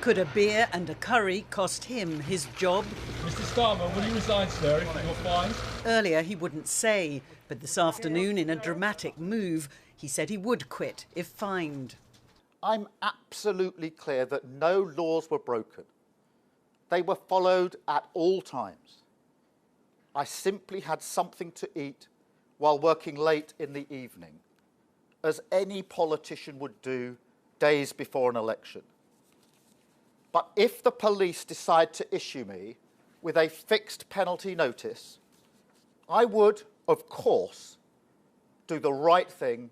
Could a beer and a curry cost him his job? Mr Starmer, will you resign, sir, if you're fined? Earlier he wouldn't say, but this afternoon, in a dramatic move, he said he would quit if fined. I'm absolutely clear that no laws were broken. They were followed at all times. I simply had something to eat while working late in the evening, as any politician would do days before an election. But if the police decide to issue me with a fixed penalty notice, I would, of course, do the right thing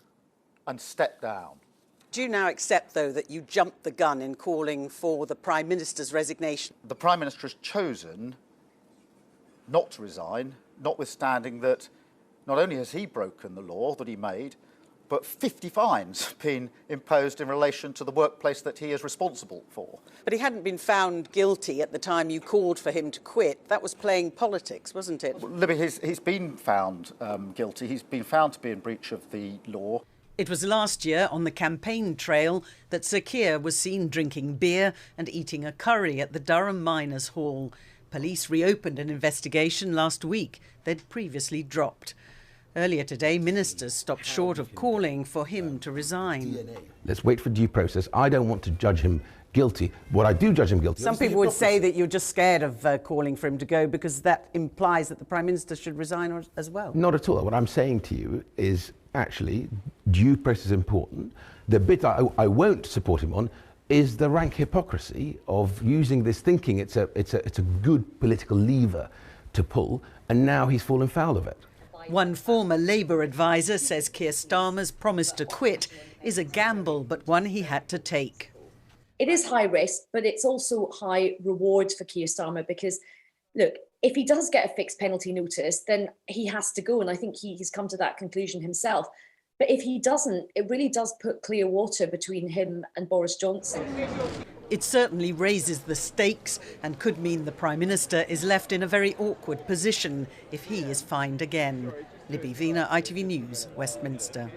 and step down. Do you now accept, though, that you jumped the gun in calling for the Prime Minister's resignation? The Prime Minister has chosen not to resign, notwithstanding that not only has he broken the law that he made, but 50 fines have been imposed in relation to the workplace that he is responsible for. But he hadn't been found guilty at the time you called for him to quit. That was playing politics, wasn't it? Well, Libby, he's been found guilty. He's been found to be in breach of the law. It was last year on the campaign trail that Sir Keir was seen drinking beer and eating a curry at the Durham Miners' Hall. Police reopened an investigation last week they'd previously dropped. Earlier today, ministers stopped short of calling for him to resign. Let's wait for due process. I don't want to judge him guilty. What I do judge him guilty. Some people would say that you're just scared of calling for him to go because that implies that the Prime Minister should resign as well. Not at all. What I'm saying to you is actually due process is important. The bit I won't support him on is the rank hypocrisy of using this, thinking it's a good political lever to pull, and now he's fallen foul of it. One former Labour advisor says Keir Starmer's promise to quit is a gamble, but one he had to take. It is high risk, but it's also high reward for Keir Starmer because, look, if he does get a fixed penalty notice, then he has to go. And I think he's come to that conclusion himself. But if he doesn't, it really does put clear water between him and Boris Johnson. It certainly raises the stakes and could mean the Prime Minister is left in a very awkward position if he is fined again. Libby Vina, ITV News, Westminster.